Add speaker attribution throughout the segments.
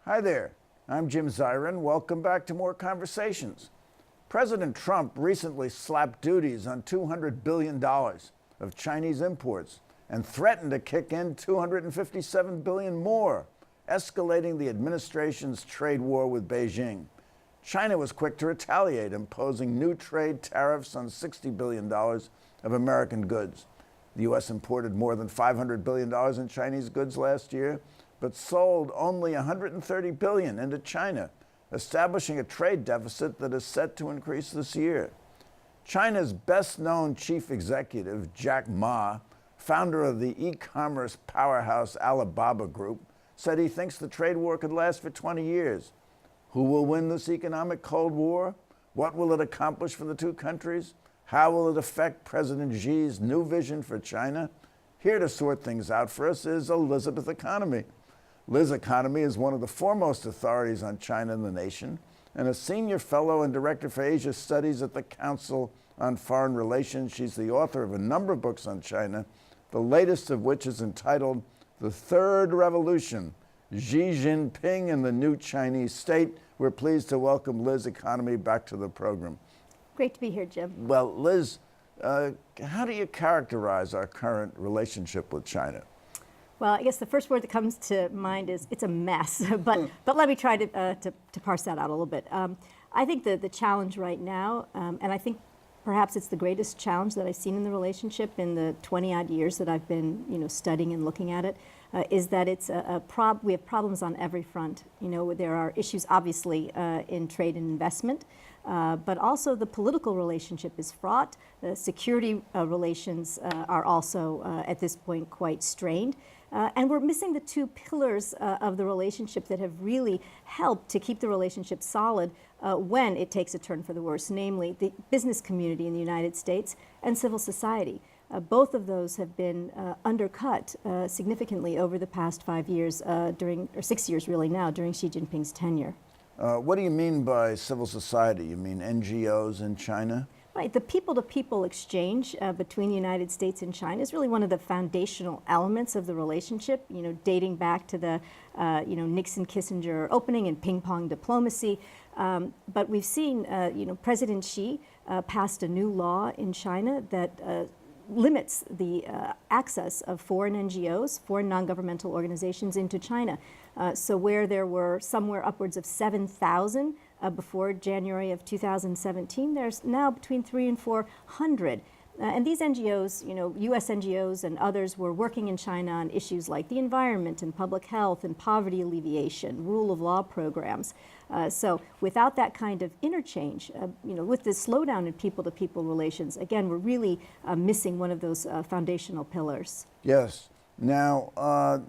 Speaker 1: Hi there, I'm Jim Zirin. Welcome back to More Conversations. President Trump recently slapped duties on $200 billion of Chinese imports and threatened to kick in $257 billion more, escalating the administration's trade war with Beijing. China was quick to retaliate, imposing new trade tariffs on $60 billion of American goods. The U.S. imported more than $500 billion in Chinese goods last year, but sold only $130 billion into China, establishing a trade deficit that is set to increase this year. China's best-known chief executive, Jack Ma, founder of the e-commerce powerhouse Alibaba Group, said he thinks the trade war could last for 20 years. Who will win this economic Cold War? What will it accomplish for the two countries? How will it affect President Xi's new vision for China? Here to sort things out for us is Elizabeth Economy. Liz Economy is one of the foremost authorities on China in the nation and a senior fellow and director for Asia Studies at the Council on Foreign Relations. She's the author of a number of books on China, the latest of which is entitled The Third Revolution, Xi Jinping and the New Chinese State. We're pleased to welcome Liz Economy back to the program.
Speaker 2: Great to be here, Jim.
Speaker 1: Well, Liz, how do you characterize our current relationship with China?
Speaker 2: Well, I guess the first word that comes to mind is it's a mess, but let me try to parse that out a little bit. I think the challenge right now, and I think perhaps it's the greatest challenge that I've seen in the relationship in the 20-odd years that I've been studying and looking at it, is that it's we have problems on every front. There are issues obviously in trade and investment, but also the political relationship is fraught. The security relations are also at this point quite strained. And we're missing the two pillars of the relationship that have really helped to keep the relationship solid when it takes a turn for the worse, namely the business community in the United States and civil society. Both of those have been undercut significantly over the past 5 years, or 6 years really now, during Xi Jinping's tenure.
Speaker 1: What do you mean by civil society? You mean NGOs in China?
Speaker 2: Right. The people-to-people exchange between the United States and China is really one of the foundational elements of the relationship, dating back to the, Nixon-Kissinger opening and ping-pong diplomacy. But we've seen, President Xi passed a new law in China that limits the access of foreign NGOs, foreign non-governmental organizations, into China. So where there were somewhere upwards of 7,000 before January of 2017, there's now between 300 and 400. And these NGOs, U.S. NGOs and others, were working in China on issues like the environment and public health and poverty alleviation, rule of law programs. So without that kind of interchange, with this slowdown in people-to-people relations, again, we're really missing one of those foundational pillars.
Speaker 1: Yes. Now,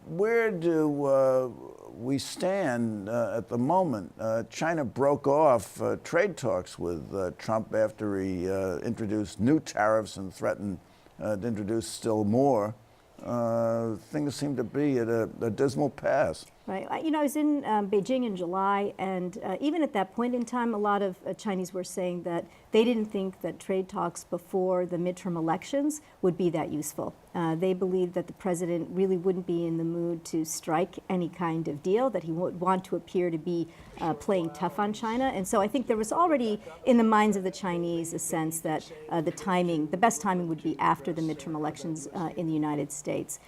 Speaker 1: where do we stand at the moment? China broke off trade talks with Trump after he introduced new tariffs and threatened to introduce still more. Things seem to be at a dismal pass.
Speaker 2: Right. I was in Beijing in July, and even at that point in time, a lot of Chinese were saying that they didn't think that trade talks before the midterm elections would be that useful. They believed that the president really wouldn't be in the mood to strike any kind of deal, that he would want to appear to be playing tough on China. And so I think there was already in the minds of the Chinese a sense that the best timing would be after the midterm elections in the United States.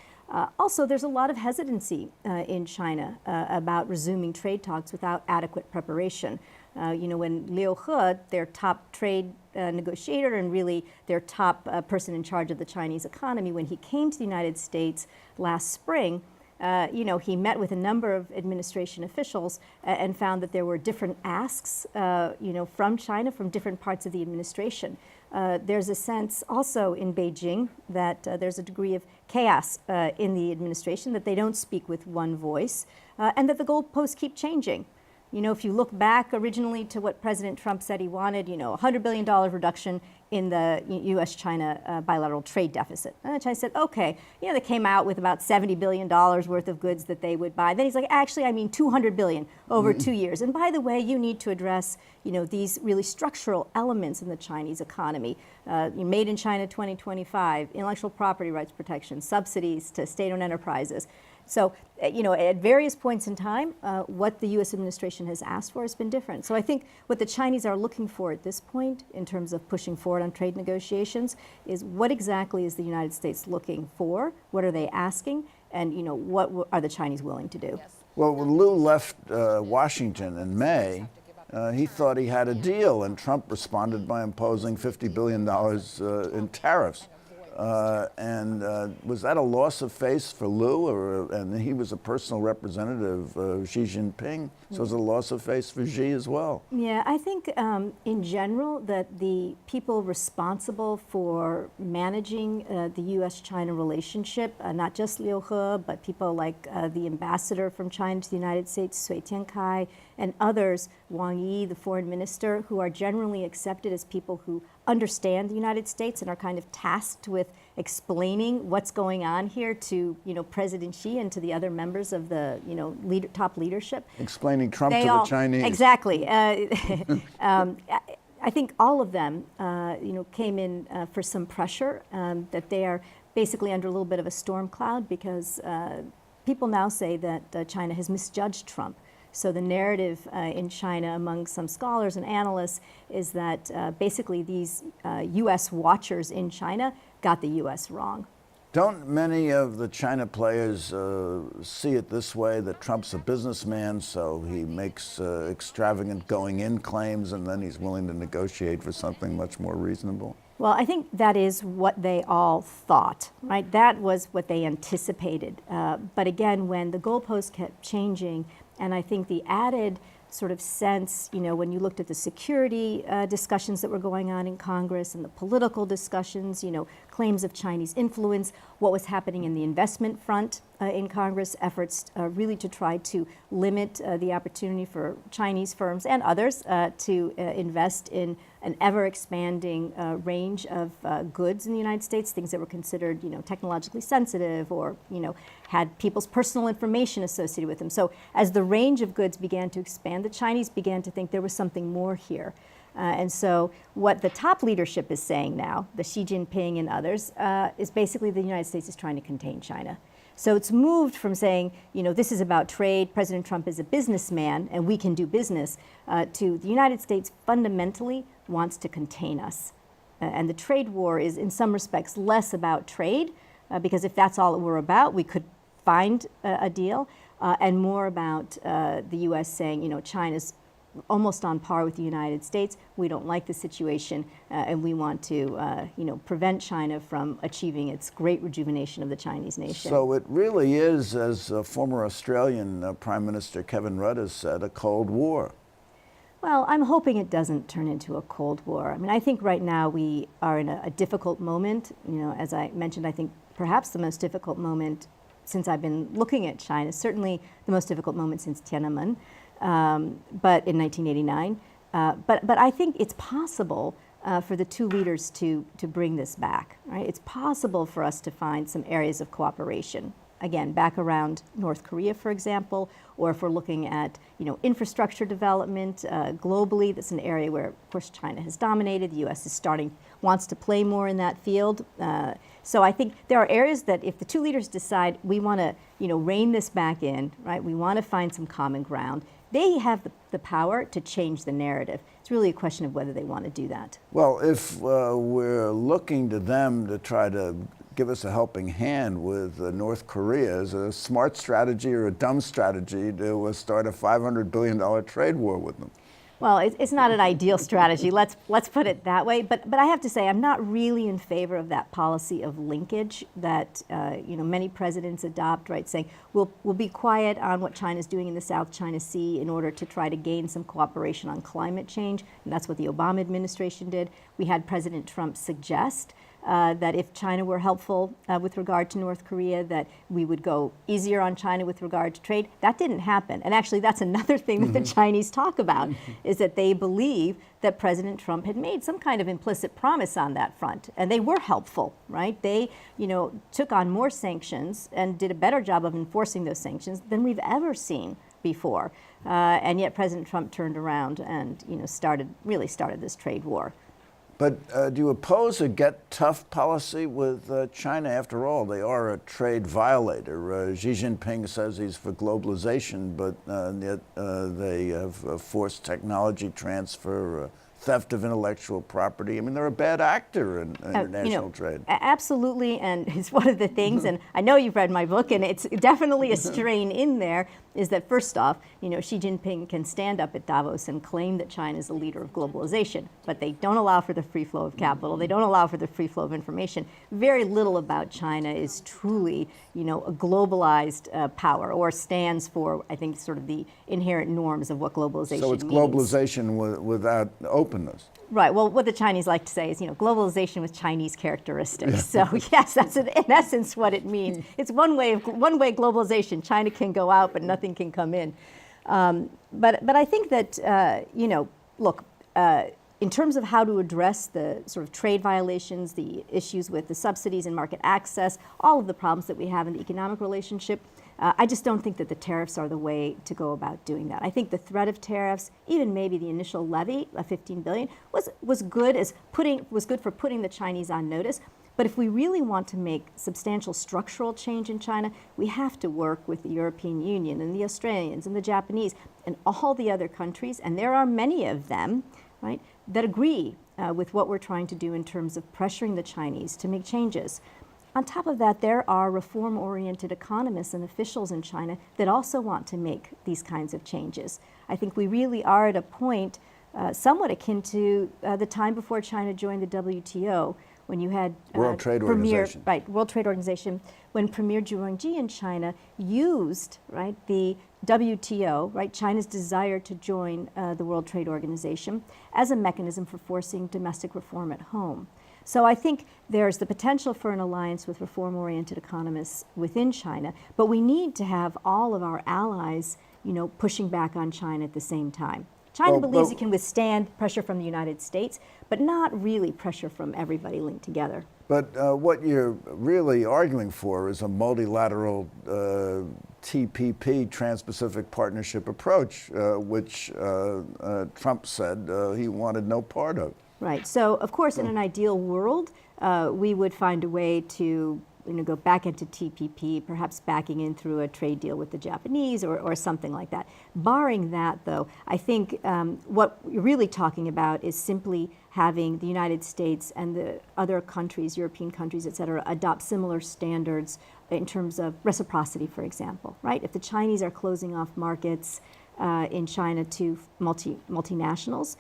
Speaker 2: Also, there's a lot of hesitancy in China about resuming trade talks without adequate preparation. When Liu He, their top trade negotiator and really their top person in charge of the Chinese economy, when he came to the United States last spring, he met with a number of administration officials and found that there were different asks, from China, from different parts of the administration. There's a sense also in Beijing that there's a degree of chaos in the administration, that they don't speak with one voice, and that the goalposts keep changing. If you look back originally to what President Trump said he wanted, $100 billion reduction in the U.S. China bilateral trade deficit. And China said, okay, they came out with about $70 billion worth of goods that they would buy. Then he's like, actually, I mean $200 billion over 2 years. And by the way, you need to address, these really structural elements in the Chinese economy. Made in China 2025, intellectual property rights protection, subsidies to state-owned enterprises. So, at various points in time, what the U.S. administration has asked for has been different. So I think what the Chinese are looking for at this point, in terms of pushing forward on trade negotiations, is what exactly is the United States looking for? What are they asking? And, what are the Chinese willing to do?
Speaker 1: Well, when Liu left Washington in May, he thought he had a deal, and Trump responded by imposing $50 billion in tariffs. Was that a loss of face for Liu, and he was a personal representative of Xi Jinping, so it was a loss of face for Xi as well?
Speaker 2: Yeah, I think in general that the people responsible for managing the U.S. China relationship, not just Liu He, but people like the ambassador from China to the United States, Sui Tiankai, and others, Wang Yi, the foreign minister, who are generally accepted as people who understand the United States and are kind of tasked with explaining what's going on here to President Xi and to the other members of the top leadership.
Speaker 1: Explaining Trump to the Chinese.
Speaker 2: Exactly. I think all of them came in for some pressure, that they are basically under a little bit of a storm cloud because people now say that China has misjudged Trump. So the narrative in China among some scholars and analysts is that basically these U.S. watchers in China got the U.S. wrong.
Speaker 1: Don't many of the China players see it this way, that Trump's a businessman, so he makes extravagant going-in claims and then he's willing to negotiate for something much more reasonable?
Speaker 2: Well, I think that is what they all thought, right? That was what they anticipated. But again, when the goalposts kept changing, and I think the added sort of sense, when you looked at the security discussions that were going on in Congress and the political discussions, claims of Chinese influence, what was happening in the investment front in Congress, efforts really to try to limit the opportunity for Chinese firms and others to invest in an ever-expanding range of goods in the United States, things that were considered, technologically sensitive or, had people's personal information associated with them. So as the range of goods began to expand, the Chinese began to think there was something more here. And so what the top leadership is saying now, the Xi Jinping and others, is basically the United States is trying to contain China. So it's moved from saying, this is about trade, President Trump is a businessman and we can do business, to the United States fundamentally wants to contain us. And the trade war is in some respects less about trade, because if that's all it were about, we could find a deal, and more about the U.S. saying, China's almost on par with the United States. We don't like the situation, and we want to, prevent China from achieving its great rejuvenation of the Chinese nation.
Speaker 1: So it really is, as former Australian Prime Minister Kevin Rudd has said, a Cold War.
Speaker 2: Well, I'm hoping it doesn't turn into a Cold War. I mean, I think right now we are in a difficult moment. As I mentioned, I think perhaps the most difficult moment since I've been looking at China, certainly the most difficult moment since Tiananmen, but in 1989. But I think it's possible for the two leaders to bring this back, right? It's possible for us to find some areas of cooperation. Again, back around North Korea, for example, or if we're looking at, infrastructure development globally, that's an area where, of course, China has dominated. The U.S. wants to play more in that field. So I think there are areas that if the two leaders decide we want to, rein this back in, right? We want to find some common ground. They have the power to change the narrative. It's really a question of whether they want to do that.
Speaker 1: Well, if we're looking to them to try to give us a helping hand with North Korea, is a smart strategy or a dumb strategy to start a $500 billion trade war with them?
Speaker 2: Well, it's not an ideal strategy. Let's put it that way. But I have to say, I'm not really in favor of that policy of linkage that many presidents adopt. Right, saying we'll be quiet on what China's doing in the South China Sea in order to try to gain some cooperation on climate change. And that's what the Obama administration did. We had President Trump suggest that if China were helpful with regard to North Korea, that we would go easier on China with regard to trade. That didn't happen. And actually, that's another thing that the Chinese talk about, is that they believe that President Trump had made some kind of implicit promise on that front. And they were helpful, right? They, took on more sanctions and did a better job of enforcing those sanctions than we've ever seen before. And yet President Trump turned around and, really started this trade war.
Speaker 1: But do you oppose a get tough policy with China? After all, they are a trade violator. Xi Jinping says he's for globalization, but yet they have forced technology transfer, theft of intellectual property. I mean, they're a bad actor in international trade.
Speaker 2: Absolutely, and it's one of the things, and I know you've read my book, and it's definitely a strain in there, is that first off, Xi Jinping can stand up at Davos and claim that China is the leader of globalization, but they don't allow for the free flow of capital. They don't allow for the free flow of information. Very little about China is truly, a globalized power, or stands for, I think, sort of the inherent norms of what globalization means.
Speaker 1: So it's globalization without openness.
Speaker 2: Right. Well, what the Chinese like to say is, globalization with Chinese characteristics. So yes, that's in essence what it means. It's one way globalization. China can go out, but nothing can come in. But I think that look, in terms of how to address the sort of trade violations, the issues with the subsidies and market access, all of the problems that we have in the economic relationship, I just don't think that the tariffs are the way to go about doing that. I think the threat of tariffs, even maybe the initial levy of $15 billion, was good for putting the Chinese on notice. But if we really want to make substantial structural change in China, we have to work with the European Union and the Australians and the Japanese and all the other countries, and there are many of them, right, that agree with what we're trying to do in terms of pressuring the Chinese to make changes. On top of that, there are reform-oriented economists and officials in China that also want to make these kinds of changes. I think we really are at a point somewhat akin to the time before China joined the WTO, when you had
Speaker 1: World Trade Organization.
Speaker 2: Right, World Trade Organization, when Premier Zhu Rongji in China used, right, the WTO, right, China's desire to join the World Trade Organization as a mechanism for forcing domestic reform at home. So I think there's the potential for an alliance with reform-oriented economists within China, but we need to have all of our allies, pushing back on China at the same time. China believes it can withstand pressure from the United States, but not really pressure from everybody linked together.
Speaker 1: But what you're really arguing for is a multilateral TPP, Trans-Pacific Partnership approach, which Trump said he wanted no part of.
Speaker 2: Right. So, of course, in an ideal world, we would find a way to go back into TPP, perhaps backing in through a trade deal with the Japanese or something like that. Barring that, though, I think what you're really talking about is simply having the United States and the other countries, European countries, et cetera, adopt similar standards in terms of reciprocity, for example, right? If the Chinese are closing off markets in China to multinationals,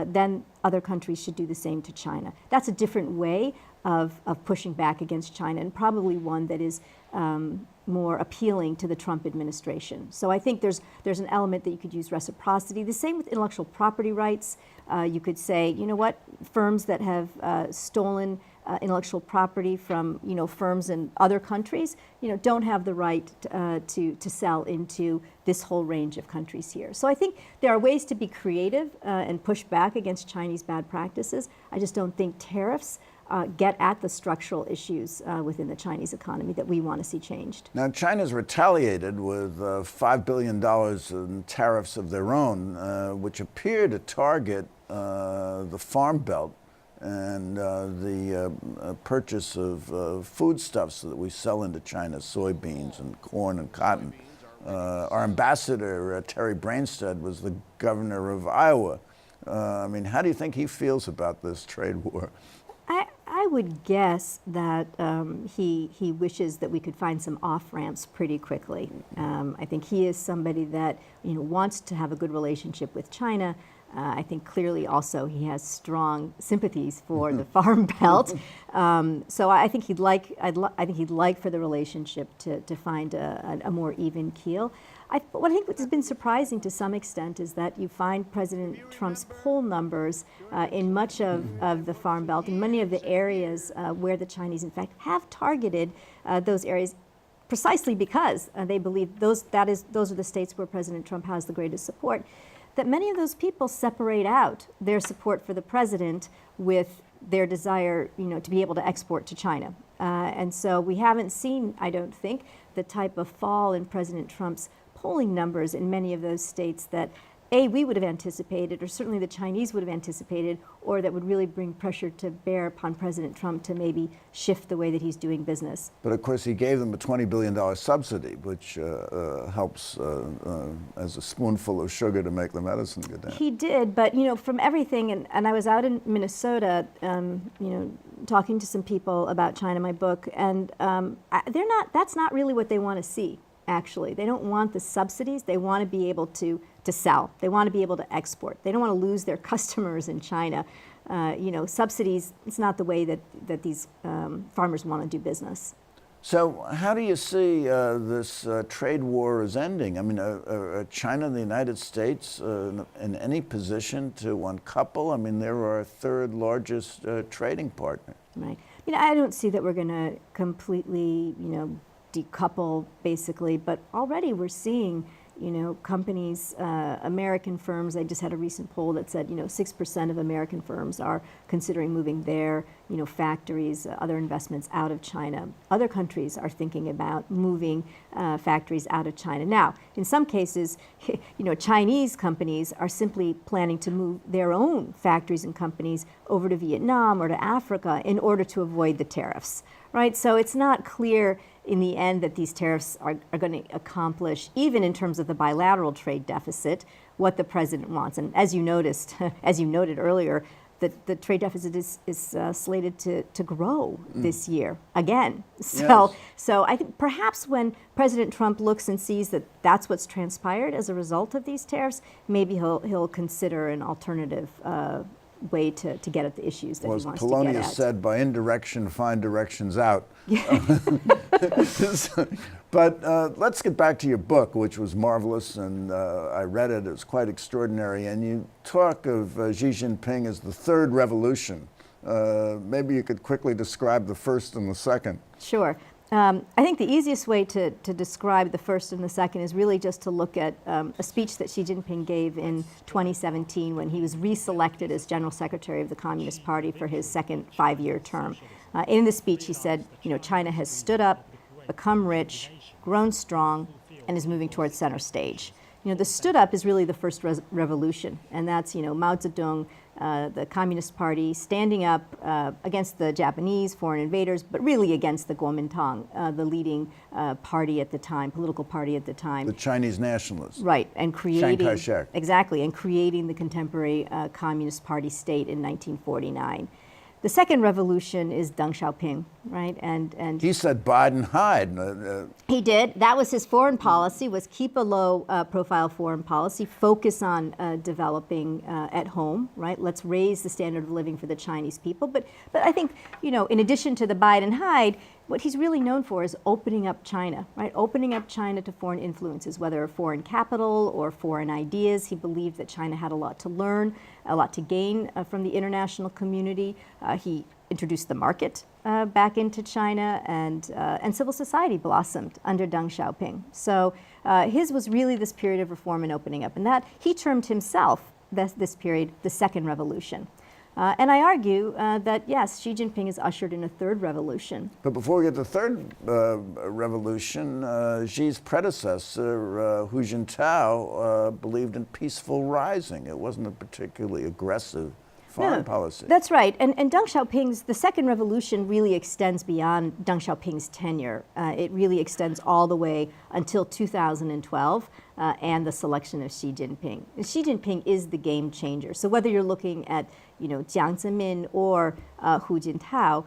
Speaker 2: then other countries should do the same to China. That's a different way of pushing back against China, and probably one that is more appealing to the Trump administration. So I think there's an element that you could use reciprocity. The same with intellectual property rights. You could say, firms that have stolen intellectual property from firms in other countries, don't have the right to sell into this whole range of countries here. So I think there are ways to be creative and push back against Chinese bad practices. I just don't think tariffs get at the structural issues within the Chinese economy that we want to see changed.
Speaker 1: Now, China's retaliated with $5 billion in tariffs of their own, which appear to target the Farm Belt and the purchase of foodstuffs that we sell into China, soybeans and corn and cotton. Our ambassador, Terry Branstad, was the governor of Iowa. I mean, how do you think he feels about this trade war?
Speaker 2: I would guess that he wishes that we could find some off-ramps pretty quickly. I think he is somebody that wants to have a good relationship with China. I think clearly also he has strong sympathies for the Farm Belt. So I think he'd like for the relationship to find a more even keel. What I think has been surprising to some extent is that you find President Trump's poll numbers in much of the Farm Belt, in many of the areas where the Chinese, in fact, have targeted those areas precisely because they believe those are the states where President Trump has the greatest support, that many of those people separate out their support for the president with their desire, to be able to export to China. And so we haven't seen, I don't think, the type of fall in President Trump's polling numbers in many of those states that we would have anticipated, or certainly the Chinese would have anticipated, or that would really bring pressure to bear upon President Trump to maybe shift the way that he's doing business.
Speaker 1: But of course, he gave them a $20 billion subsidy, which helps as a spoonful of sugar to make the medicine go down.
Speaker 2: He did, but from everything, and I was out in Minnesota, talking to some people about China, my book, and that's not really what they want to see. Actually, they don't want the subsidies. They want to be able to sell. They want to be able to export. They don't want to lose their customers in China. Subsidies, it's not the way that these farmers want to do business.
Speaker 1: So how do you see this trade war is ending? I mean, are China and the United States in any position to uncouple? I mean, they're our third largest trading partner.
Speaker 2: Right. I don't see that we're going to completely, decouple, basically, but already we're seeing, companies, American firms. I just had a recent poll that said, 6% of American firms are considering moving their, factories, other investments out of China. Other countries are thinking about moving factories out of China. Now, in some cases, Chinese companies are simply planning to move their own factories and companies over to Vietnam or to Africa in order to avoid the tariffs, right? So it's not clear in the end that these tariffs are going to accomplish, even in terms of the bilateral trade deficit, what the president wants. And as you noted earlier, the trade deficit is slated to grow this year again. So I think perhaps when President Trump looks and sees that that's what's transpired as a result of these tariffs, maybe he'll consider an alternative way to get at the issues that he wants to get at.
Speaker 1: Well, as Polonius said, by indirection, find directions out. But let's get back to your book, which was marvelous, and I read it. It was quite extraordinary. And you talk of Xi Jinping as the third revolution. Maybe you could quickly describe the first and the second.
Speaker 2: Sure. I think the easiest way to describe the first and the second is really just to look at a speech that Xi Jinping gave in 2017 when he was reselected as General Secretary of the Communist Party for his second 5-year term. In the speech, he said, China has stood up, become rich, grown strong, and is moving towards center stage. The stood up is really the first revolution, and that's, Mao Zedong, the Communist Party, standing up against the Japanese foreign invaders, but really against the Kuomintang, the leading party at the time, political party at the time.
Speaker 1: The Chinese nationalists.
Speaker 2: Right, and creating
Speaker 1: Chiang Kai-shek.
Speaker 2: Exactly, and creating the contemporary Communist Party state in 1949. The second revolution is Deng Xiaoping, right? And
Speaker 1: he said Biden hide.
Speaker 2: He did. That was his foreign policy, was keep a low profile foreign policy, focus on developing at home, right? Let's raise the standard of living for the Chinese people. But I think, in addition to the Biden hide, what he's really known for is opening up China, right? Opening up China to foreign influences, whether foreign capital or foreign ideas. He believed that China had a lot to learn, a lot to gain from the international community. He introduced the market back into China, and civil society blossomed under Deng Xiaoping. So his was really this period of reform and opening up, and that he termed himself this period the second revolution. And I argue that, yes, Xi Jinping has ushered in a third revolution.
Speaker 1: But before we get to the third revolution, Xi's predecessor, Hu Jintao, believed in peaceful rising. It wasn't a particularly aggressive foreign policy.
Speaker 2: That's right. And Deng Xiaoping's, the second revolution really extends beyond Deng Xiaoping's tenure. It really extends all the way until 2012 and the selection of Xi Jinping. Xi Jinping is the game changer. So whether you're looking at, Jiang Zemin or Hu Jintao,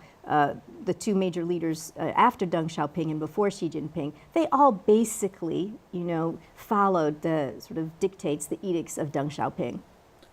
Speaker 2: the two major leaders after Deng Xiaoping and before Xi Jinping, they all basically, followed the sort of dictates, the edicts of Deng Xiaoping.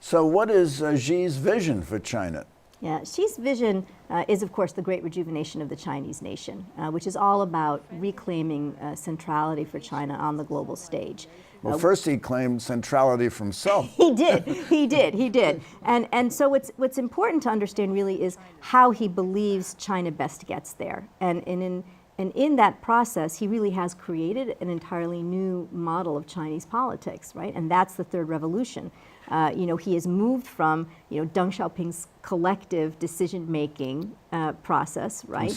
Speaker 1: So what is Xi's vision for China?
Speaker 2: Yeah, Xi's vision is, of course, the great rejuvenation of the Chinese nation, which is all about reclaiming centrality for China on the global stage.
Speaker 1: Well, first he claimed centrality for himself.
Speaker 2: He did. And so what's important to understand really is how he believes China best gets there. And in And in that process, he really has created an entirely new model of Chinese politics, right? And that's the third revolution. He has moved from, Deng Xiaoping's collective decision-making process, right?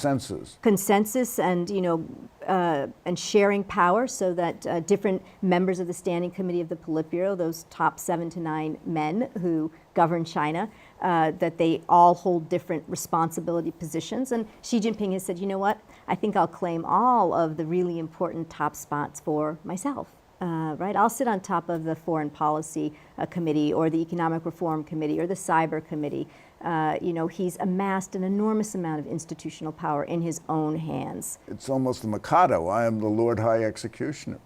Speaker 2: Consensus and, and sharing power so that different members of the Standing Committee of the Politburo, those top 7 to 9 men who govern China, that they all hold different responsibility positions. And Xi Jinping has said, you know what, I think I'll claim all of the really important top spots for myself. Right? I'll sit on top of the Foreign Policy Committee or the Economic Reform Committee or the Cyber Committee. He's amassed an enormous amount of institutional power in his own hands.
Speaker 1: It's almost the Mikado. I am the Lord High Executioner.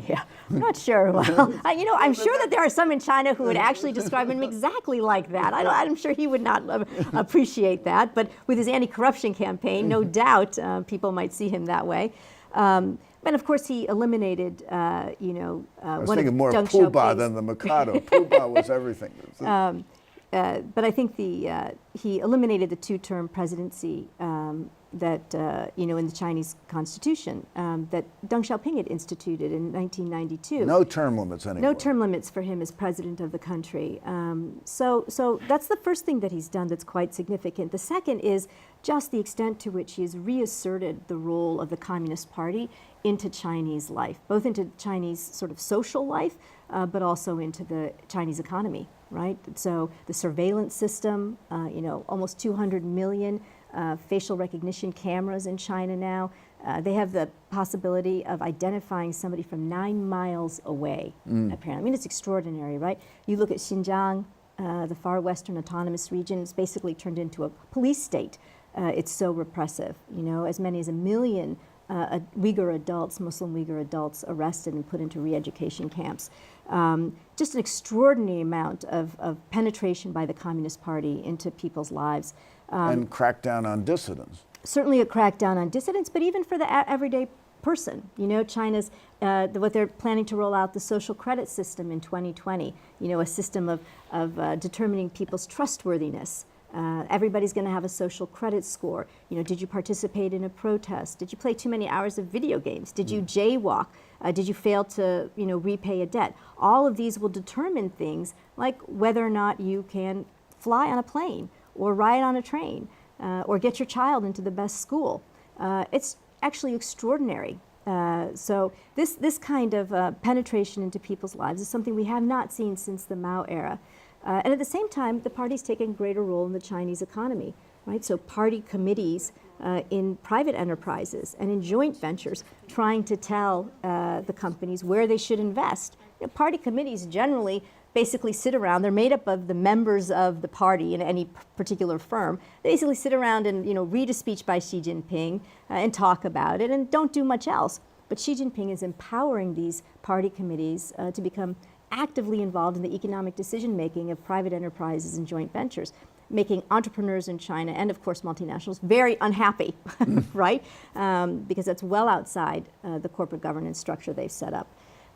Speaker 2: Yeah, I'm not sure. Well, I'm sure that there are some in China who would actually describe him exactly like that. I'm sure he would not appreciate that. But with his anti-corruption campaign, no doubt people might see him that way. And of course, he eliminated,
Speaker 1: I was thinking more of Pooh Bah than the Mikado. Pooh Bah was everything.
Speaker 2: But I think he eliminated the 2-term presidency that, in the Chinese constitution that Deng Xiaoping had instituted in 1992.
Speaker 1: No term limits anymore.
Speaker 2: No term limits for him as president of the country. So that's the first thing that he's done that's quite significant. The second is just the extent to which he has reasserted the role of the Communist Party into Chinese life, both into Chinese sort of social life, but also into the Chinese economy, right? So the surveillance system, almost 200 million facial recognition cameras in China now. They have the possibility of identifying somebody from 9 miles away, apparently. I mean, it's extraordinary, right? You look at Xinjiang, the far western autonomous region, it's basically turned into a police state. It's so repressive, as many as 1 million Uyghur adults, Muslim Uyghur adults arrested and put into re-education camps. Just an extraordinary amount of penetration by the Communist Party into people's lives.
Speaker 1: And crackdown on dissidents.
Speaker 2: Certainly a crackdown on dissidents, but even for the everyday person. China's, what they're planning to roll out, the social credit system in 2020, a system of determining people's trustworthiness. Everybody's going to have a social credit score. Did you participate in a protest? Did you play too many hours of video games? Did you jaywalk? Did you fail to, repay a debt? All of these will determine things like whether or not you can fly on a plane or ride on a train or get your child into the best school. It's actually extraordinary. So this kind of penetration into people's lives is something we have not seen since the Mao era. And at the same time, the party's taken a greater role in the Chinese economy, right? So party committees in private enterprises and in joint ventures trying to tell the companies where they should invest. Party committees generally basically sit around. They're made up of the members of the party in any particular firm. They basically sit around and read a speech by Xi Jinping and talk about it and don't do much else. But Xi Jinping is empowering these party committees to become actively involved in the economic decision-making of private enterprises and joint ventures, making entrepreneurs in China and, of course, multinationals very unhappy, right? Because that's well outside the corporate governance structure they've set up.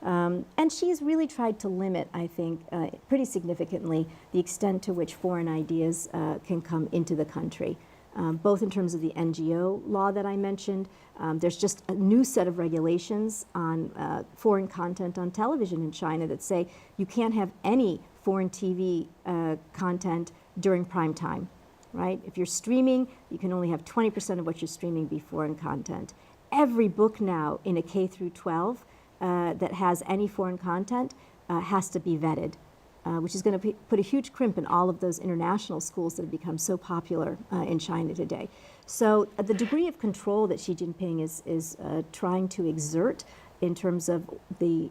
Speaker 2: And she's really tried to limit, I think, pretty significantly the extent to which foreign ideas can come into the country, both in terms of the NGO law that I mentioned. There's just a new set of regulations on foreign content on television in China that say you can't have any foreign TV content during prime time, right? If you're streaming, you can only have 20% of what you're streaming be foreign content. Every book now in a K through 12 that has any foreign content has to be vetted, which is going to put a huge crimp in all of those international schools that have become so popular in China today. So the degree of control that Xi Jinping is trying to exert in terms of the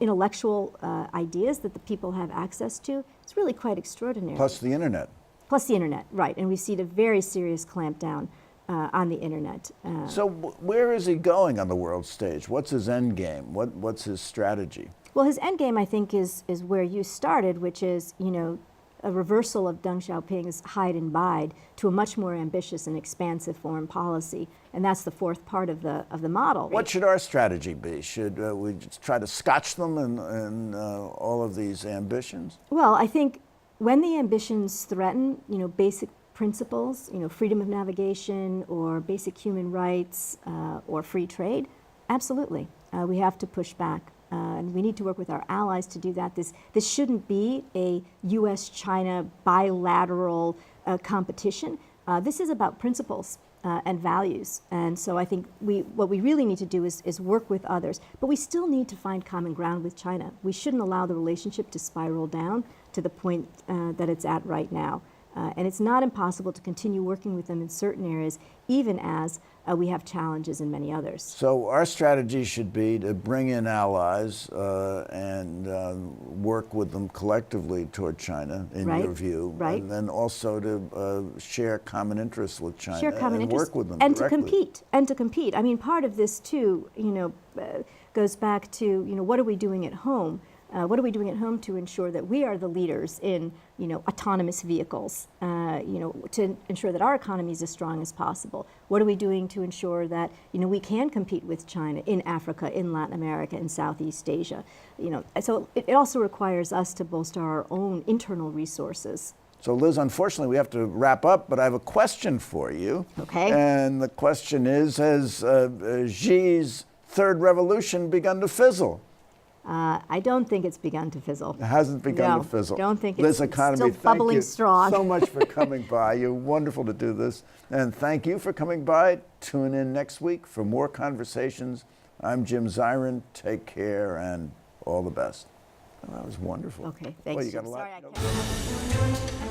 Speaker 2: intellectual ideas that the people have access to is really quite extraordinary.
Speaker 1: Plus the internet.
Speaker 2: Plus the internet, right. And we've seen a very serious clampdown on the internet.
Speaker 1: So where is he going on the world stage? What's his end game? What's his strategy?
Speaker 2: Well, his end game, I think, is where you started, which is, a reversal of Deng Xiaoping's hide and bide to a much more ambitious and expansive foreign policy. And that's the fourth part of the model.
Speaker 1: What should our strategy be? Should we just try to scotch them in all of these ambitions?
Speaker 2: Well, I think when the ambitions threaten, basic principles, freedom of navigation or basic human rights or free trade, absolutely. We have to push back. And we need to work with our allies to do that. This shouldn't be a U.S. China bilateral competition. This is about principles and values. And so I think what we really need to do is work with others. But we still need to find common ground with China. We shouldn't allow the relationship to spiral down to the point that it's at right now. And it's not impossible to continue working with them in certain areas, even as we have challenges in many others.
Speaker 1: So our strategy should be to bring in allies and work with them collectively toward China, in your view, and then also to share common interests with China and work with them
Speaker 2: and
Speaker 1: directly.
Speaker 2: to compete. I mean, part of this too, goes back to what are we doing at home? What are we doing at home to ensure that we are the leaders in, autonomous vehicles, to ensure that our economy is as strong as possible? What are we doing to ensure that, we can compete with China in Africa, in Latin America, in Southeast Asia? So it also requires us to bolster our own internal resources.
Speaker 1: So Liz, unfortunately, we have to wrap up, but I have a question for you.
Speaker 2: Okay.
Speaker 1: And the question is, has Xi's third revolution begun to fizzle?
Speaker 2: I don't think it's begun to fizzle.
Speaker 1: It hasn't begun
Speaker 2: No,
Speaker 1: to fizzle.
Speaker 2: Don't think
Speaker 1: Liz
Speaker 2: it's
Speaker 1: Economy,
Speaker 2: still bubbling
Speaker 1: thank you
Speaker 2: strong.
Speaker 1: so much for coming by. You're wonderful to do this. And thank you for coming by. Tune in next week for more conversations. I'm Jim Zirin. Take care and all the best. Oh, that was wonderful.
Speaker 2: Okay, thanks.
Speaker 1: Well, you got a lot.
Speaker 2: Sorry, I can't.